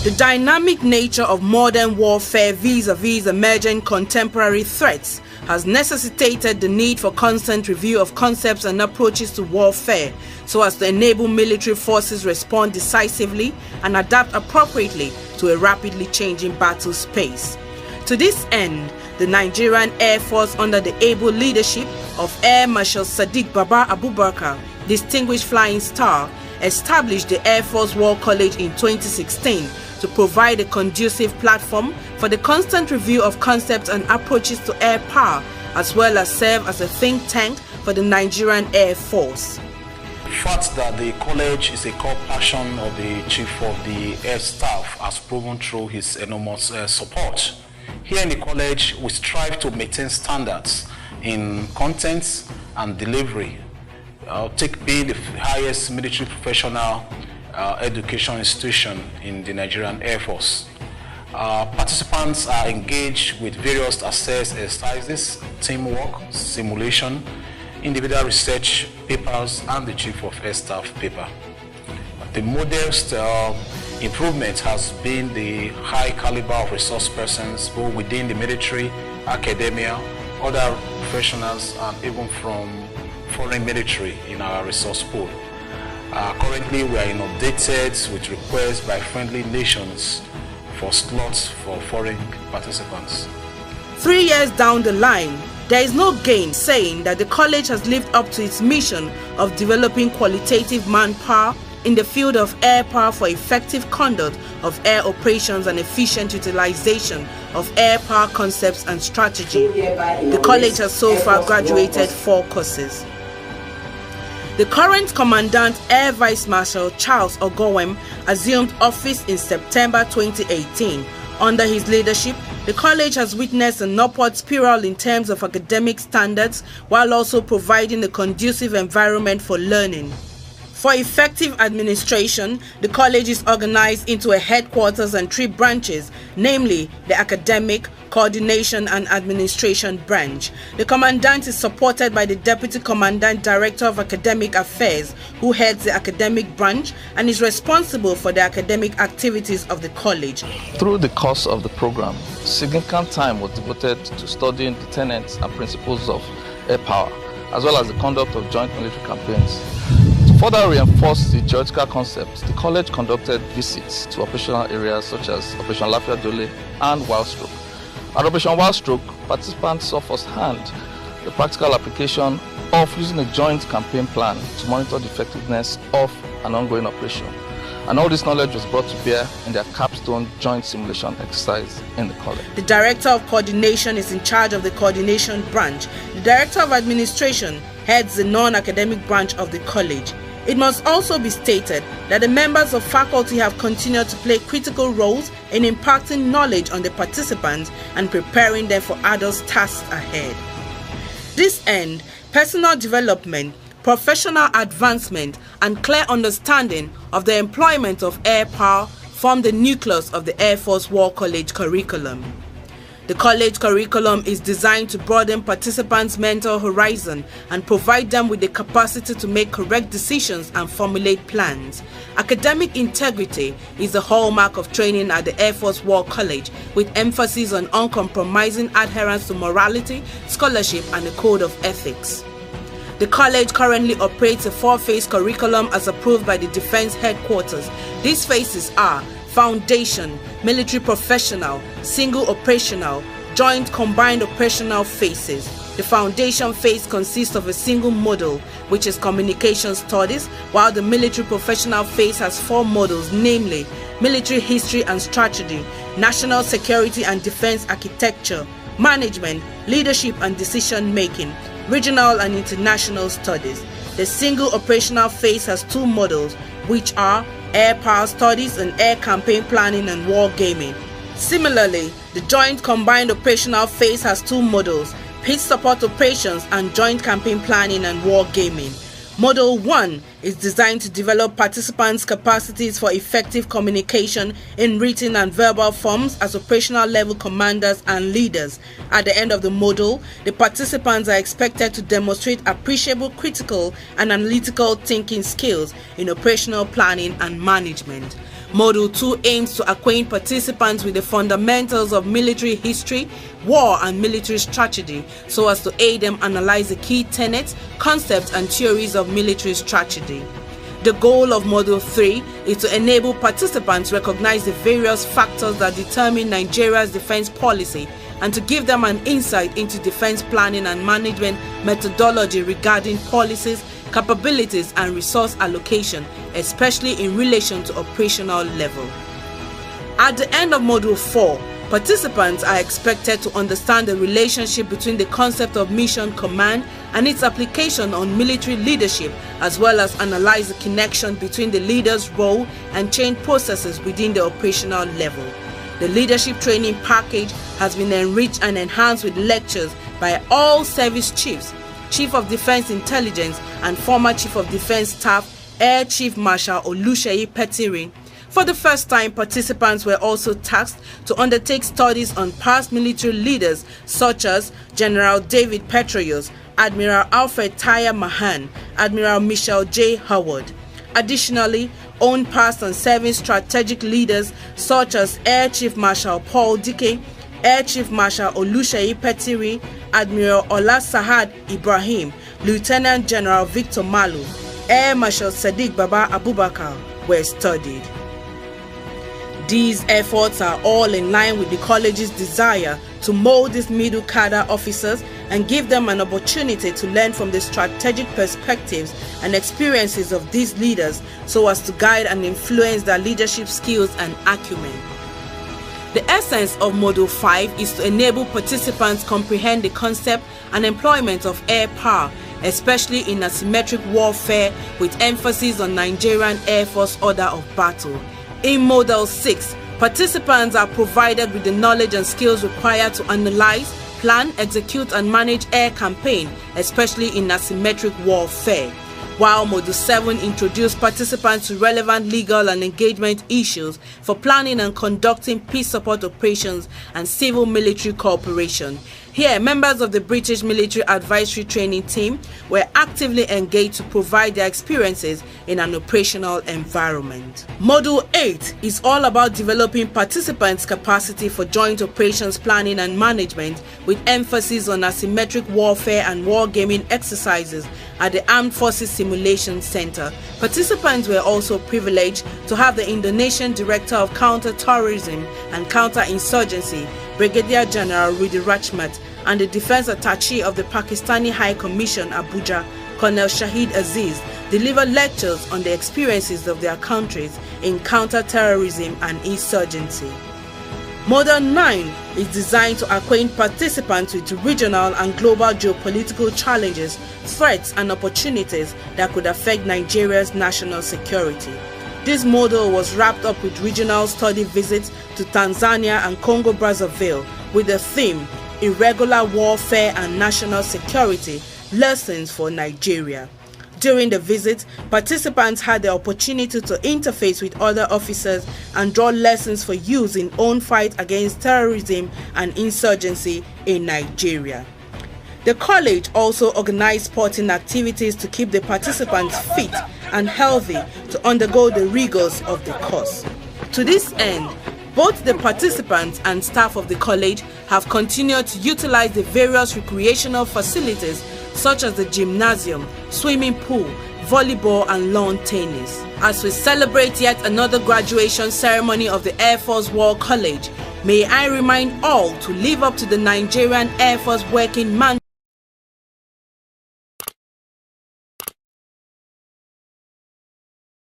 The dynamic nature of modern warfare vis-a-vis emerging contemporary threats has necessitated the need for constant review of concepts and approaches to warfare so as to enable military forces respond decisively and adapt appropriately to a rapidly changing battle space. To this end, the Nigerian Air Force, under the able leadership of Air Marshal Sadiq Baba Abubakar, Distinguished Flying Star, established the Air Force War College in 2016 to provide a conducive platform for the constant review of concepts and approaches to air power, as well as serve as a think tank for the Nigerian Air Force. The fact that the college is a core passion of the Chief of the Air Staff has proven through his enormous support. Here in the college, we strive to maintain standards in content and delivery, being the highest military professional education institution in the Nigerian Air Force. Participants are engaged with various assessed exercises, teamwork, simulation, individual research papers, and the Chief of Air Staff paper. The modest improvement has been the high caliber of resource persons both within the military, academia, other professionals, and even from foreign military in our resource pool. Currently, we are inundated with requests by friendly nations for slots for foreign participants. 3 years down the line, there is no gain saying that the college has lived up to its mission of developing qualitative manpower in the field of air power for effective conduct of air operations and efficient utilization of air power concepts and strategy. The college has so far graduated 4 courses. The current Commandant Air Vice Marshal Charles Ogowem assumed office in September 2018. Under his leadership, the college has witnessed an upward spiral in terms of academic standards while also providing a conducive environment for learning. For effective administration, the college is organized into a headquarters and 3 branches, namely the Academic, Coordination and Administration branch. The Commandant is supported by the Deputy Commandant Director of Academic Affairs, who heads the academic branch and is responsible for the academic activities of the college. Through the course of the program, significant time was devoted to studying the tenets and principles of air power, as well as the conduct of joint military campaigns. To further reinforce the theoretical concepts, the college conducted visits to operational areas such as Operation Lafia Dole and Wild Stroke. At Operation Wild Stroke, participants saw firsthand the practical application of using a joint campaign plan to monitor the effectiveness of an ongoing operation. And all this knowledge was brought to bear in their capstone joint simulation exercise in the college. The Director of Coordination is in charge of the Coordination branch. The Director of Administration heads the non-academic branch of the college. It must also be stated that the members of faculty have continued to play critical roles in imparting knowledge on the participants and preparing them for adult tasks ahead. This end, personal development, professional advancement, and clear understanding of the employment of air power form the nucleus of the Air Force War College curriculum. The college curriculum is designed to broaden participants' mental horizon and provide them with the capacity to make correct decisions and formulate plans. Academic integrity is the hallmark of training at the Air Force War College, with emphasis on uncompromising adherence to morality, scholarship, and a code of ethics. The college currently operates a 4-phase curriculum as approved by the Defense Headquarters. These phases are Foundation, Military Professional, Single Operational, Joint Combined Operational phases. The Foundation phase consists of a single module, which is Communication Studies, while the Military Professional phase has 4 modules, namely Military History and Strategy, National Security and Defense Architecture, Management, Leadership and Decision Making, Regional and International Studies. The Single Operational phase has 2 modules, which are Air Power Studies and Air Campaign Planning and War Gaming. Similarly, the Joint Combined Operational phase has 2 modules, Peace Support Operations and Joint Campaign Planning and War Gaming. Module 1 is designed to develop participants' capacities for effective communication in written and verbal forms as operational level commanders and leaders. At the end of the module, the participants are expected to demonstrate appreciable critical and analytical thinking skills in operational planning and management. Module 2 aims to acquaint participants with the fundamentals of military history, war and military strategy so as to aid them analyze the key tenets, concepts and theories of military strategy. The goal of Module 3 is to enable participants recognize the various factors that determine Nigeria's defense policy and to give them an insight into defense planning and management methodology regarding policies, capabilities and resource allocation, especially in relation to operational level. At the end of Module 4, participants are expected to understand the relationship between the concept of mission command and its application on military leadership, as well as analyze the connection between the leader's role and change processes within the operational level. The leadership training package has been enriched and enhanced with lectures by all service chiefs, Chief of Defense Intelligence and former Chief of Defense Staff Air Chief Marshal Oluseyi Petirin. For the first time, participants were also tasked to undertake studies on past military leaders such as General David Petroyus, Admiral Alfred Taya Mahan, Admiral Michel J. Howard. Additionally, own past and serving strategic leaders such as Air Chief Marshal Paul Dike, Air Chief Marshal Oluseyi Petirin, Admiral Ola Sahad Ibrahim, Lieutenant General Victor Malu, Air Marshal Sadiq Baba Abubakar were studied. These efforts are all in line with the college's desire to mold these middle cadre officers and give them an opportunity to learn from the strategic perspectives and experiences of these leaders so as to guide and influence their leadership skills and acumen. The essence of Module 5 is to enable participants comprehend the concept and employment of air power, especially in asymmetric warfare with emphasis on Nigerian Air Force order of battle. In Module 6, participants are provided with the knowledge and skills required to analyze, plan, execute and manage air campaign, especially in asymmetric warfare. While Module 7 introduced participants to relevant legal and engagement issues for planning and conducting peace support operations and civil military cooperation. Here, members of the British Military Advisory Training Team were actively engaged to provide their experiences in an operational environment. Module 8 is all about developing participants' capacity for joint operations planning and management with emphasis on asymmetric warfare and wargaming exercises at the Armed Forces Simulation Center. Participants were also privileged to have the Indonesian Director of Counter-Terrorism and Counter-Insurgency, Brigadier General Rudy Rachmat, and the Defense Attaché of the Pakistani High Commission Abuja, Colonel Shahid Aziz, deliver lectures on the experiences of their countries in counter-terrorism and insurgency. Module 9 is designed to acquaint participants with regional and global geopolitical challenges, threats and opportunities that could affect Nigeria's national security. This module was wrapped up with regional study visits to Tanzania and Congo-Brazzaville with the theme Irregular Warfare and National Security, Lessons for Nigeria. During the visit, participants had the opportunity to interface with other officers and draw lessons for use in own fight against terrorism and insurgency in Nigeria. The college also organized sporting activities to keep the participants fit and healthy to undergo the rigors of the course. To this end, both the participants and staff of the college have continued to utilize the various recreational facilities such as the gymnasium, swimming pool, volleyball and lawn tennis. As we celebrate yet another graduation ceremony of the Air Force War College, may I remind all to live up to the Nigerian Air Force working mantra